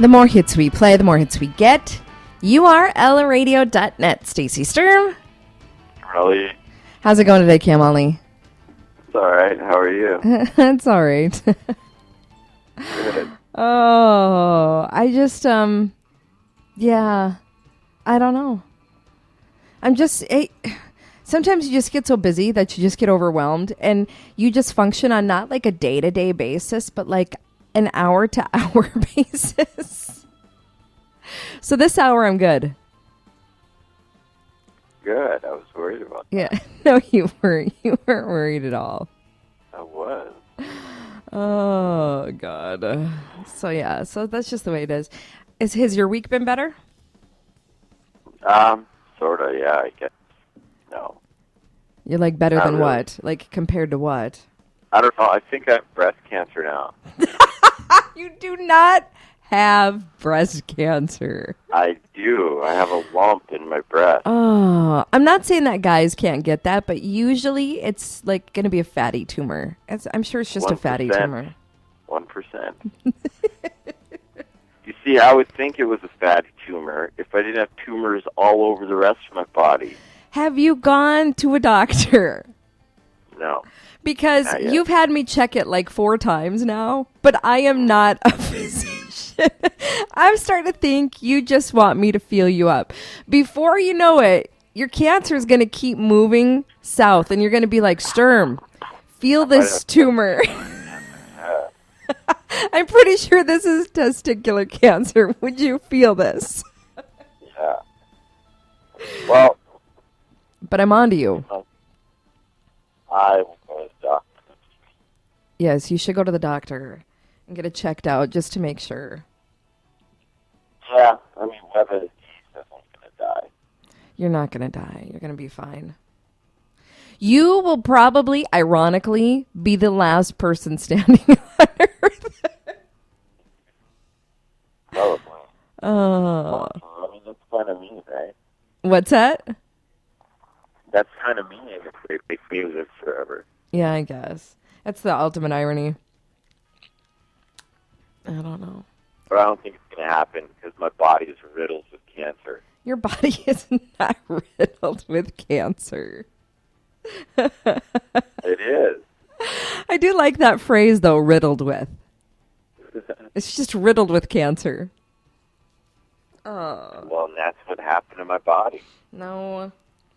The more hits we play, the more hits we get. You are LRadio.net. Stacy Sturm. Really? How's it going today, Kam Ali? It's all right. How are you? It's all right. Good. Oh, I just, yeah, I don't know. Sometimes you just get so busy that you just get overwhelmed and you just function on not like a day-to-day basis, but like an hour-to-hour basis. So this hour, I'm good. Good. I was worried about that. Yeah. No, you weren't. You weren't worried at all. I was. Oh, God. So, yeah. So that's just the way it is. Has your week been better? Sort of, yeah, I guess. No. You're like better Not than really. what? Like compared to what? I don't know. I think I have breast cancer now. You do not have breast cancer. I do. I have a lump in my breast. Oh, I'm not saying that guys can't get that, but usually it's like going to be a fatty tumor. I'm sure it's just a fatty 1%. tumor. 1%. You see, I would think it was a fatty tumor if I didn't have tumors all over the rest of my body. Have you gone to a doctor? No. Because Not yet. you've had me check it like 4 times now, but I am not a physician. I'm starting to think you just want me to feel you up. Before you know it, your cancer is going to keep moving south, and you're going to be like, Sturm, feel this tumor. I'm pretty sure this is testicular cancer. Would you feel this? Yeah. Well, But I'm on to you. I will go to the doctor. Yes, you should go to the doctor and get it checked out just to make sure. Yeah, I mean, whether he says I'm going to die. You're not going to die. You're going to be fine. You will probably, ironically, be the last person standing on Earth. Probably. Oh. I mean, that's kind of mean, right? What's that? That's kind of mean if they make music forever. Yeah, I guess. That's the ultimate irony. I don't know. But I don't think it's going to happen because my body is riddled with cancer. Your body is not riddled with cancer. It is. I do like that phrase, though, riddled with. It's just riddled with cancer. Oh. Well, and that's what happened to my body. No,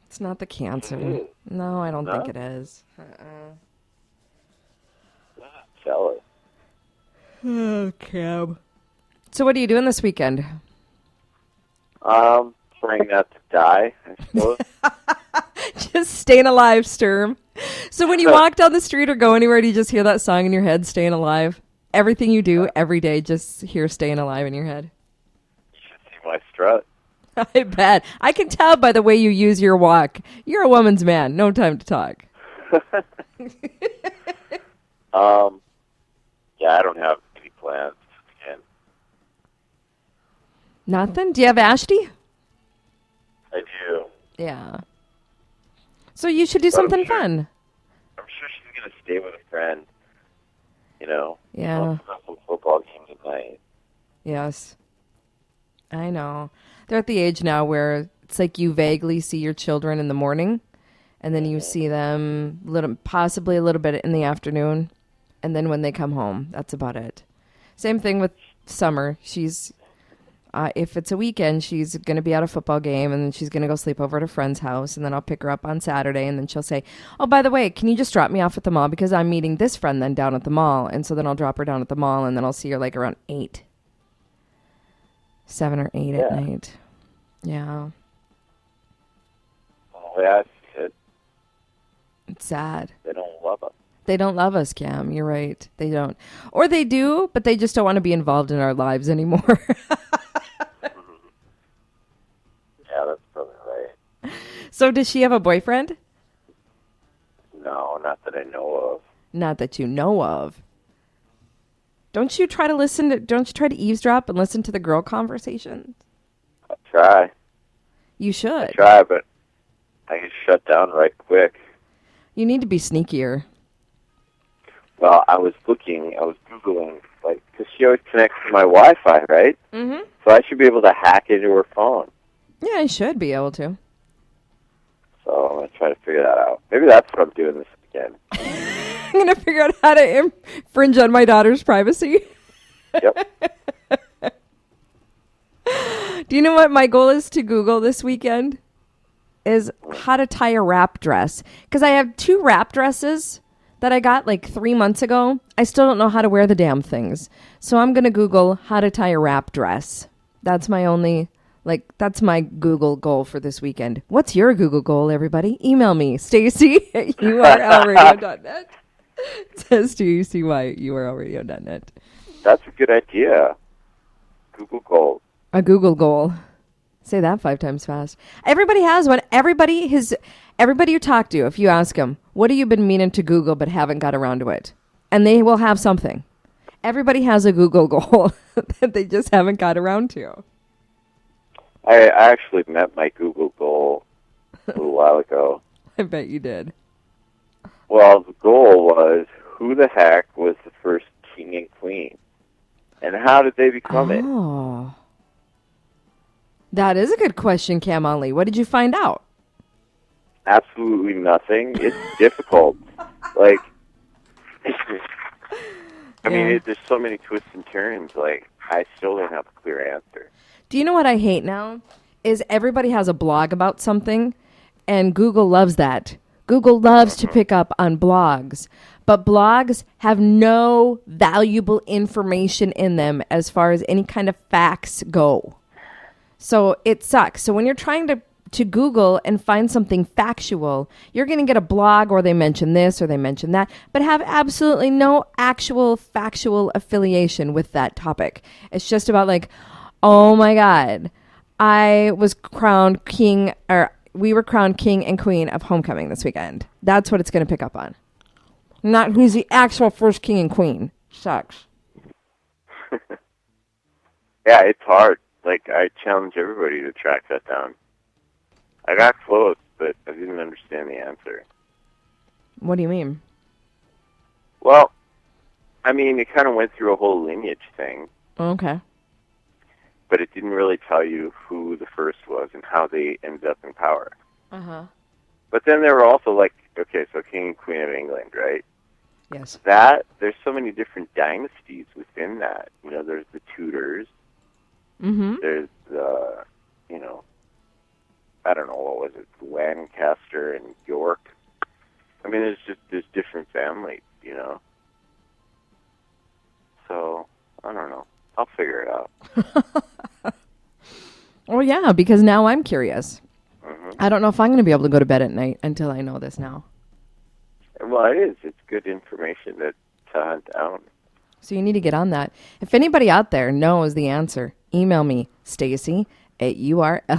it's not the cancer. It is. No, I don't No? think it is. Jealous. Oh, Cam. So what are you doing this weekend? Praying not to die, I suppose. Just staying alive, Sturm. So when you walk down the street or go anywhere, do you just hear that song in your head, Staying Alive? Everything you do every day, just hear Staying Alive in your head. You should see my strut. I bet. I can tell by the way you use your walk. You're a woman's man. No time to talk. Yeah, I don't have any plans. And Nothing? Do you have Ashty? I do. Yeah. So you should do But I'm something sure- fun. I'm sure she's going to stay with a friend. You know? Yeah. Let's have some football games at night. Yes. I know. They're at the age now where it's like you vaguely see your children in the morning, and then you see them possibly a little bit in the afternoon, and then when they come home, that's about it. Same thing with Summer. She's, if it's a weekend, she's going to be at a football game, and then she's going to go sleep over at a friend's house, and then I'll pick her up on Saturday, and then she'll say, oh, by the way, can you just drop me off at the mall, because I'm meeting this friend then down at the mall, and so then I'll drop her down at the mall, and then I'll see her like around 8. 7 or 8 at night. Yeah. Oh, yeah, that's good. It's sad. They don't love us. They don't love us, Cam. You're right. They don't. Or they do, but they just don't want to be involved in our lives anymore. Yeah, that's probably right. So does she have a boyfriend? No, not that I know of. Not that you know of. Don't you try to eavesdrop and listen to the girl conversations? I try. You should. I try, but I get shut down right quick. You need to be sneakier. Well, I was Googling, like, because she always connects to my Wi-Fi, right? Mm-hmm. So I should be able to hack into her phone. Yeah, I should be able to. So I'm going to try to figure that out. Maybe that's what I'm doing this weekend. I'm going to figure out how to infringe on my daughter's privacy. Yep. Do you know what my goal is to Google this weekend? Is how to tie a wrap dress. Because I have 2 wrap dresses that I got like 3 months ago. I still don't know how to wear the damn things. So I'm going to Google how to tie a wrap dress. That's my only, that's my Google goal for this weekend. What's your Google goal, everybody? Email me, Stacy at urlradio.net. It says Stacy at urlradio.net. That's a good idea. Google goals. A Google goal. Say that 5 times fast. Everybody has one. Everybody you talk to, if you ask them, what have you been meaning to Google but haven't got around to it? And they will have something. Everybody has a Google goal that they just haven't got around to. I actually met my Google goal a little while ago. I bet you did. Well, the goal was, who the heck was the first king and queen? And how did they become it? Oh. That is a good question, Kam Ali. What did you find out? Absolutely nothing. It's difficult. Like, I mean, there's so many twists and turns. Like, I still don't have a clear answer. Do you know what I hate now? Is everybody has a blog about something, and Google loves that. Google loves to pick up on blogs, but blogs have no valuable information in them as far as any kind of facts go. So it sucks. So when you're trying to Google and find something factual, you're going to get a blog or they mention this or they mention that, but have absolutely no actual factual affiliation with that topic. It's just about like, oh my God, I was crowned king, or we were crowned king and queen of homecoming this weekend. That's what it's going to pick up on. Not who's the actual first king and queen. Sucks. Yeah, it's hard. Like, I challenge everybody to track that down. I got close, but I didn't understand the answer. What do you mean? Well, I mean, it kind of went through a whole lineage thing. Okay. But it didn't really tell you who the first was and how they ended up in power. Uh-huh. But then there were also, like, okay, so King and Queen of England, right? Yes. There's so many different dynasties within that. You know, there's the Tudors. Mm-hmm. There's I don't know, what was it, Lancaster and York. I mean, there's different families, you know. So, I don't know. I'll figure it out. Well, yeah, because now I'm curious. Mm-hmm. I don't know if I'm going to be able to go to bed at night until I know this now. Well, it is. It's good information to hunt down. So you need to get on that. If anybody out there knows the answer, email me, Stacy at urlradio.net.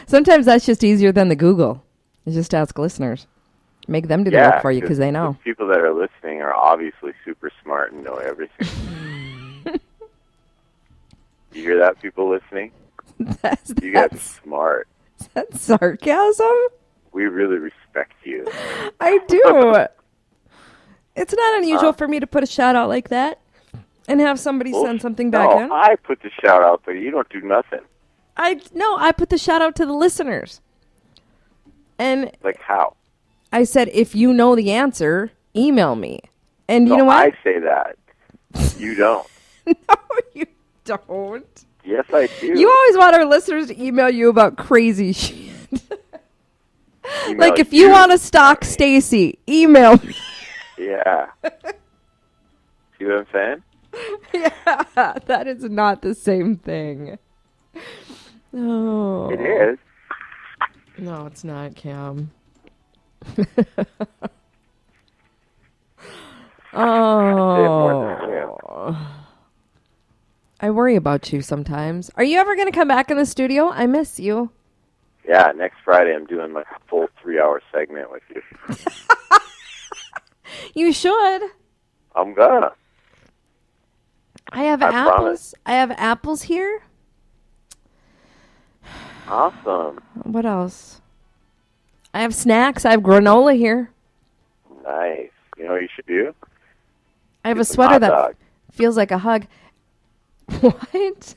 Sometimes that's just easier than the Google. You just ask listeners. Make them do the work for you because they know. The people that are listening are obviously super smart and know everything. You hear that, people listening? You guys are smart. Is that sarcasm? We really respect you. I do. It's not unusual for me to put a shout out like that and have somebody send something back in. I put the shout out, but you don't do nothing. I put the shout out to the listeners. And like how? I said, if you know the answer, email me. And you know what? I say that. You don't. No, you don't. Yes, I do. You always want our listeners to email you about crazy shit. Like if you want to stalk Stacy, email me. Yeah. See what I'm saying? Yeah, that is not the same thing. Oh. It is. No, it's not, Kam. Oh. I worry about you sometimes. Are you ever going to come back in the studio? I miss you. Yeah, next Friday I'm doing like a full 3-hour segment with you. You should. I'm gonna. I have apples. Promise. I have apples here. Awesome. What else? I have snacks. I have granola here. Nice. You know what you should do? I have Get a some sweater hot that dogs. feels like a hug. What?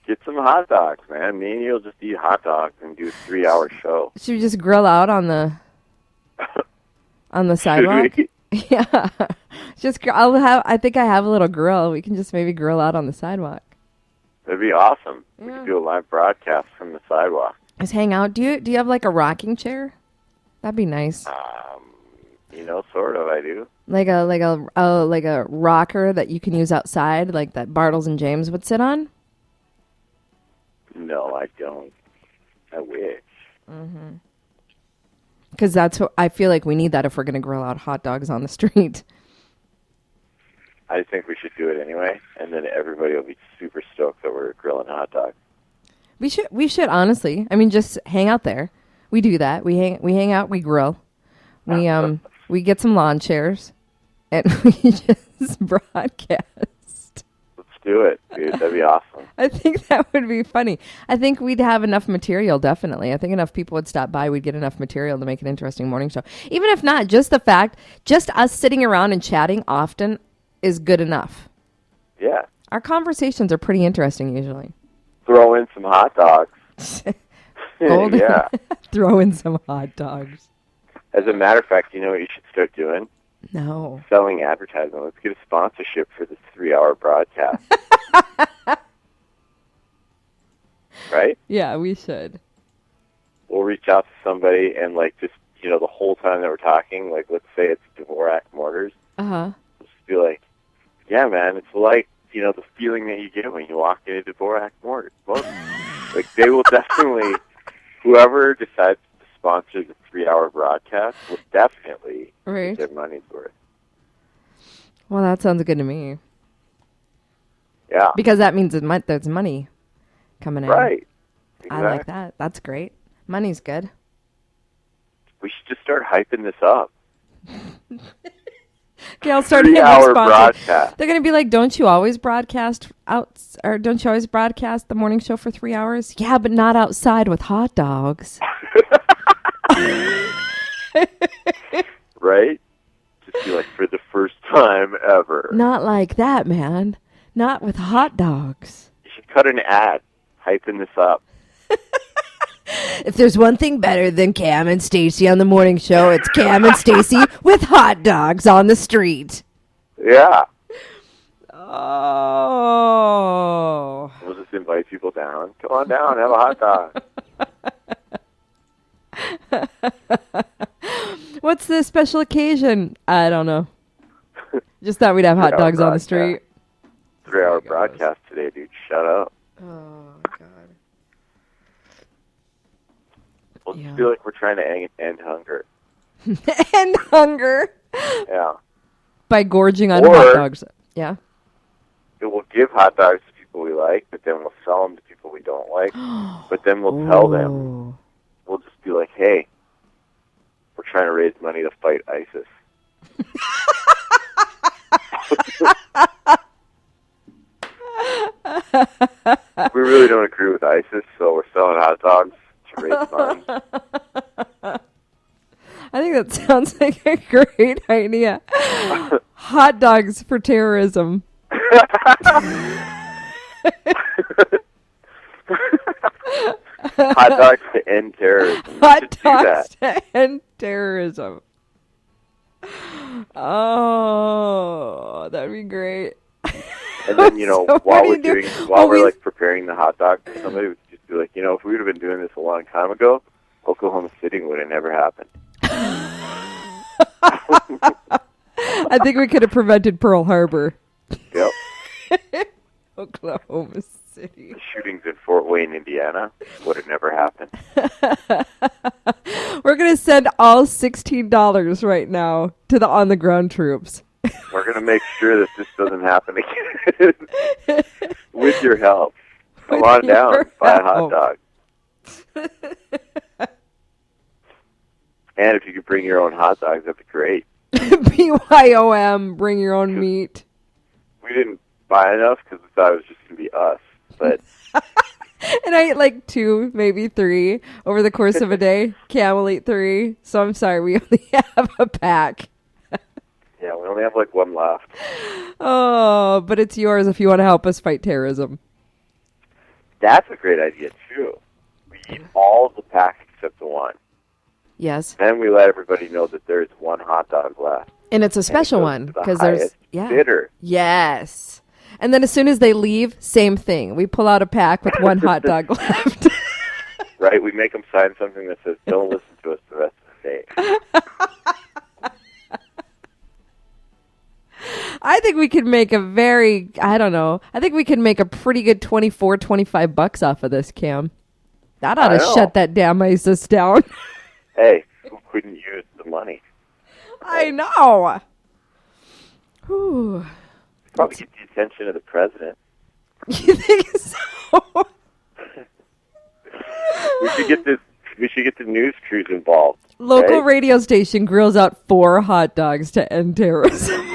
Get some hot dogs, man. Me and you'll just eat hot dogs and do a 3-hour show. Should we just grill out on the sidewalk? we? Yeah. I think I have a little grill. We can just maybe grill out on the sidewalk. That'd be awesome. We Yeah. could do a live broadcast from the sidewalk. Just hang out. Do you have like a rocking chair? That'd be nice. Sort of. I do. Like a rocker that you can use outside, like that Bartles and James would sit on. No, I don't. I wish. Because that's what I feel like we need that if we're going to grill out hot dogs on the street. I think we should do it anyway, and then everybody will be super stoked that we're grilling hot dogs. We should honestly. I mean, just hang out there. We do that. We hang out. We grill. We get some lawn chairs, and we just broadcast. Let's do it, dude. That'd be awesome. I think that would be funny. I think we'd have enough material, definitely. I think enough people would stop by. We'd get enough material to make an interesting morning show. Even if not, just the fact, just us sitting around and chatting often is good enough. Yeah. Our conversations are pretty interesting usually. Throw in some hot dogs. Golden. Yeah. Throw in some hot dogs. As a matter of fact, you know what you should start doing? No. Selling advertising. Let's get a sponsorship for this 3-hour broadcast. Right? Yeah, we should. We'll reach out to somebody and, just, the whole time that we're talking, let's say it's Dvorak Mortars. Uh-huh. Just be like, yeah, man, it's like, the feeling that you get when you walk into Dvorak Mortars. They will definitely, whoever decides to sponsor the 3-hour broadcast will definitely get their money's worth. Well, that sounds good to me. Yeah. Because that means there's money coming in. Right. Exactly. I like that. That's great. Money's good. We should just start hyping this up. Okay, I'll start hitting 3-hour sponsors. broadcast. They're going to be like, don't you always broadcast the morning show for 3 hours? Yeah, but not outside with hot dogs. Right? Just be like, for the first time ever. Not like that, man. Not with hot dogs. You should cut an ad hyping this up. If there's one thing better than Kam and Stacy on the morning show, it's Kam and Stacy with hot dogs on the street. Yeah. Oh. We'll just invite people down. Come on down, have a hot dog. What's the special occasion? I don't know. Just thought we'd have hot dogs on the street. 3-hour broadcast today, dude. Shut up. Oh, God. We'll just feel like we're trying to end hunger. And hunger. Yeah. By gorging on hot dogs. Yeah. It will give hot dogs to people we like, but then we'll sell them to people we don't like. But then we'll tell them. We'll just be like, hey, we're trying to raise money to fight ISIS. We really don't agree with ISIS, so we're selling hot dogs to raise money. I think that sounds like a great idea. Hot dogs for terrorism. Hot dogs to end terrorism. Hot dogs to end terrorism. Oh, that'd be great. And then, So while what do you do? while we're preparing the hot dog, somebody would just be like, if we would have been doing this a long time ago, Oklahoma City would have never happened. I think we could have prevented Pearl Harbor. Yep. Oklahoma City. The shootings in Fort Wayne, Indiana would have never happened. We're going to send all $16 right now to the on-the-ground troops. We're going to make sure that this doesn't happen again. With your help. Come on down, buy a hot dog. And if you could bring your own hot dogs, that'd be great. BYOM, bring your own meat. We didn't buy enough because we thought it was just going to be us. But and I ate 2, maybe 3 over the course of a day. Kam will eat 3. So I'm sorry, we only have a pack. Yeah, Yeah, we only have like one left. Oh, but it's yours if you want to help us fight terrorism. That's a great idea, too. We eat all of the pack except the one. Yes. Then we let everybody know that there's one hot dog left. And it's a special one because there's bidder. Yes. And then as soon as they leave, same thing. We pull out a pack with one hot dog left. Right? We make them sign something that says, "Don't listen to us the rest of the day." I think we could make I think we could make a pretty good $25 off of this, Cam. That ought to shut that damn ISIS down. Hey, who couldn't use the money? I know. Whew. Probably get the attention of the president. You think so? We should get the news crews involved. Local radio station grills out 4 hot dogs to end terrorism.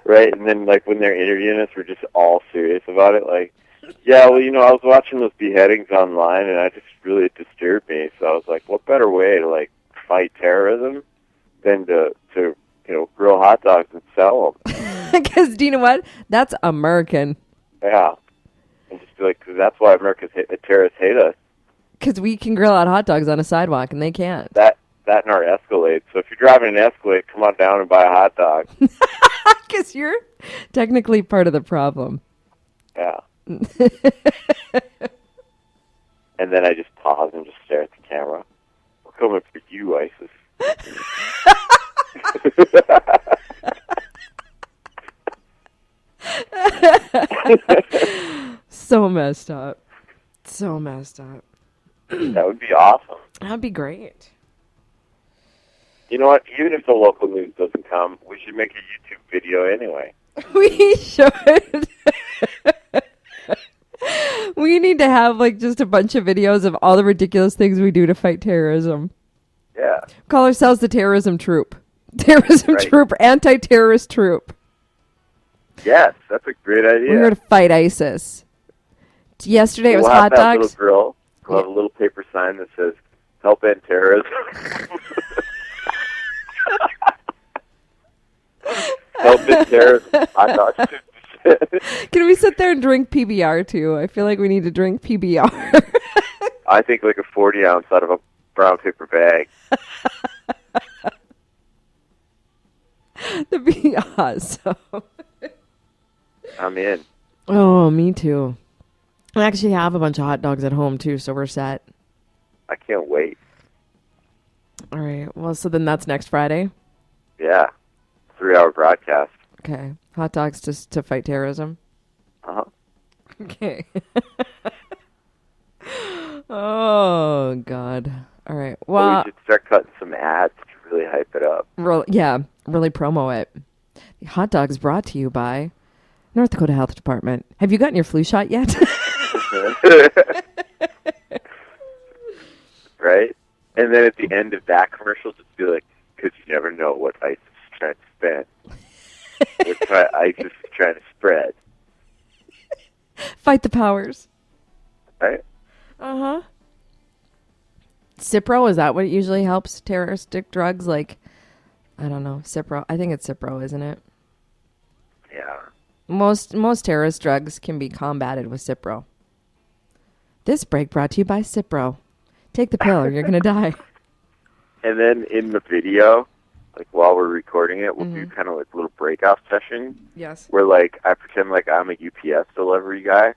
Right, and then like when they're interviewing us, we're just all serious about it. Like, yeah, well, I was watching those beheadings online, and it disturbed me. So I was like, what better way to like fight terrorism than to grill hot dogs and sell them? Because do you know what? That's American. Yeah, and just be like, because that's why terrorists hate us. Because we can grill out hot dogs on a sidewalk, and they can't. That and our Escalade. So if you're driving an Escalade, come on down and buy a hot dog. Because you're technically part of the problem. Yeah. And then I just pause and just stare at the camera. We're coming for you, ISIS. So messed up. So messed up. That would be awesome. That'd be great. You know what? Even if the local news doesn't come, we should make a YouTube video anyway. We should. We need to have like just a bunch of videos of all the ridiculous things we do to fight terrorism. Yeah. Call ourselves the terrorism troop. Terrorism troop, anti-terrorist troop. Yes, that's a great idea. We're here to fight ISIS. Yesterday it was we'll hot have that dogs. Little girl. We'll have a little paper sign that says, "Help end terrorism." Help end terrorism. Hot dogs. Can we sit there and drink PBR too? I feel like we need to drink PBR. I think like a 40-ounce out of a brown paper bag. That'd be awesome. I'm in. Oh, me too. I actually have a bunch of hot dogs at home too, so we're set. I can't wait. All right. Well, so then that's next Friday? Yeah. 3-hour broadcast. Okay. Hot dogs to fight terrorism? Uh-huh. Okay. Oh, God. All right. Well, we should start cutting some ads to really hype it up. Really promo it. The hot dogs brought to you by North Dakota Health Department. Have you gotten your flu shot yet? Right? And then at the end of that commercial, just be like, because you never know what ISIS is trying to spend. What ISIS is trying to spread. Fight the powers. Right? Uh-huh. Cipro, is that what usually helps terroristic drugs? Like, I don't know, Cipro. I think it's Cipro, isn't it? Yeah. Most terrorist drugs can be combated with Cipro. This break brought to you by Cipro. Take the pill or you're going to die. And then in the video, like while we're recording it, we'll do kind of like a little breakout session. Yes. Where like I pretend like I'm a UPS delivery guy,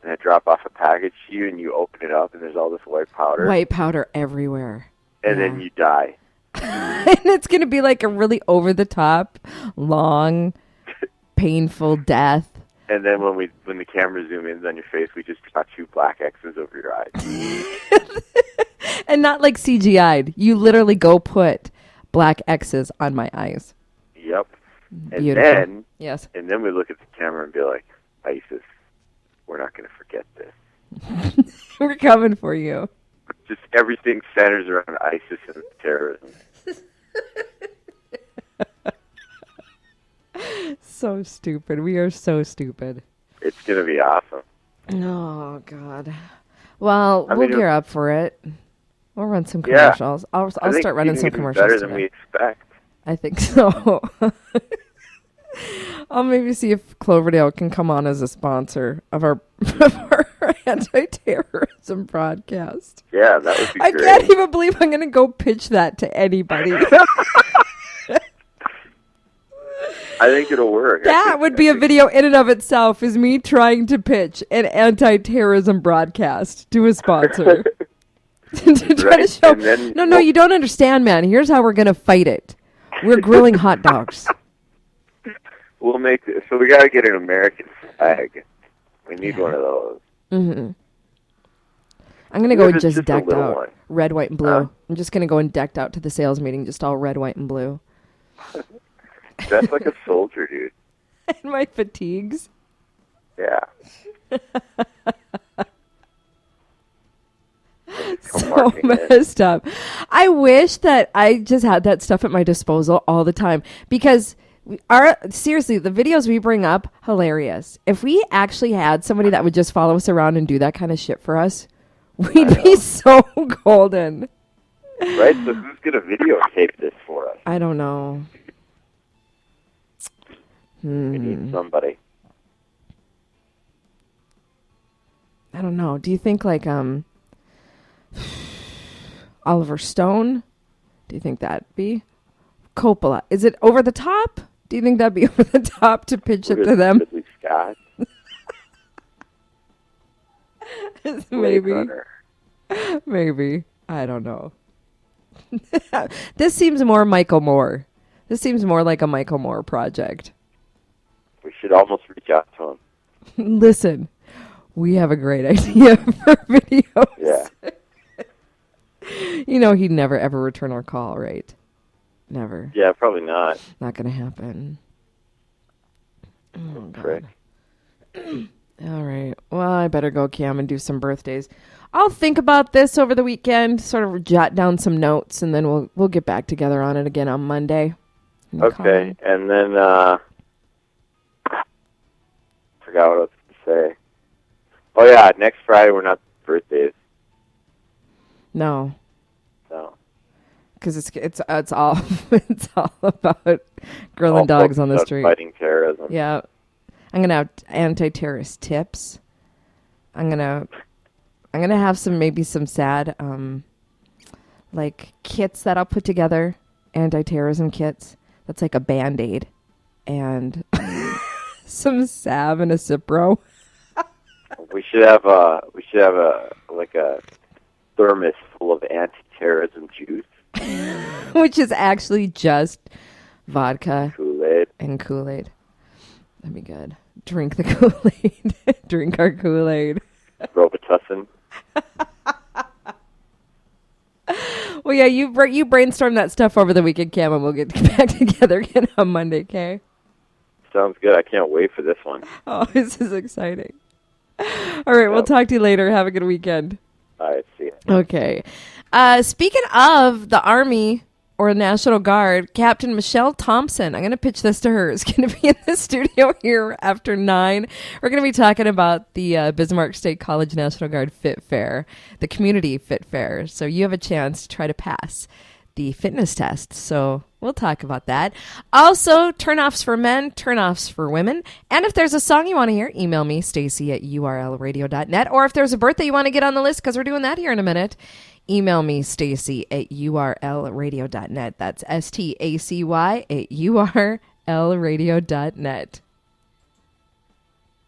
and I drop off a package to you, and you open it up, and there's all this white powder. White powder everywhere. And then you die. And it's going to be like a really over-the-top, long, painful death. And then when the camera zoom in on your face, we just draw 2 black X's over your eyes. And not like CGI'd. You literally go put black X's on my eyes. Yep. And Beautiful. Yes. And then we look at the camera and be like, ISIS, we're not going to forget this. We're coming for you. Just everything centers around ISIS and terrorism. So stupid. We are so stupid. It's going to be awesome. Oh, God. Well, we'll gear up for it. We'll run some commercials. I'll start running some commercials. Better than we expect. I think so. I'll maybe see if Cloverdale can come on as a sponsor of our, of our anti-terrorism broadcast. Yeah, that would be I great. can't even believe I'm going to go pitch that to anybody. I think it'll work. That would be a video in and of itself, is me trying to pitch an anti-terrorism broadcast to a sponsor. To try to show, no, you don't understand, man. Here's how we're going to fight it. We're grilling hot dogs. We'll make it. So we got to get an American flag. We need one of those. Mm-hmm. I'm going to go just decked out. One. Red, white, and blue. I'm just going to go and decked out to the sales meeting, just all red, white, and blue. That's like a soldier, dude. And my fatigues. Yeah. So messed up. I wish that I just had that stuff at my disposal all the time, because seriously, the videos we bring up, hilarious. If we actually had somebody that would just follow us around and do that kind of shit for us, we'd be so golden. Right? So who's going to videotape this for us? I don't know. We need somebody. I don't know. Do you think like Oliver Stone? Do you think that'd be Coppola? Is it over the top? Do you think that'd be over the top to pitch it to them? Ridley Scott. Maybe. Maybe. I don't know. This seems more Michael Moore. This seems more like a Michael Moore project. We should almost reach out to him. Listen, we have a great idea for videos. Yeah. You know he'd never ever return our call, right? Never. Yeah, probably not. Not gonna happen. Oh, God. All right. Well, I better go, Cam, and do some birthdays. I'll think about this over the weekend, sort of jot down some notes, and then we'll get back together on it again on Monday. Okay, and then forgot what I was going to say. Oh yeah, next Friday we're not birthdays. No. No. Because it's all it's all about grilling dogs on the street, fighting terrorism. Yeah, I'm gonna have anti-terrorist tips. I'm gonna have maybe some sad like kits that I'll put together, anti-terrorism kits. That's like a Band-Aid and some salve and a Cipro. We should have a thermos full of anti-terrorism juice. Which is actually just vodka Kool-Aid. and Kool-Aid. That'd be good. Drink the Kool-Aid. Drink our Kool-Aid. Robitussin. Well, yeah, you brainstorm that stuff over the weekend, Cam, and we'll get back together again on Monday, okay? Sounds good. I can't wait for this one. Oh, this is exciting. All right, we'll talk to you later. Have a good weekend. All right, see ya. Okay. Speaking of the Army or National Guard, Captain Michelle Thompson, I'm going to pitch this to her, is going to be in the studio here after 9. We're going to be talking about the Bismarck State College National Guard Fit Fair, the community Fit Fair. So you have a chance to try to pass the fitness test. So we'll talk about that. Also, turnoffs for men, turnoffs for women. And if there's a song you want to hear, email me, stacy@urlradio.net. Or if there's a birthday you want to get on the list, because we're doing that here in a minute, email me, stacy@urlradio.net. That's STACY@urlradio.net.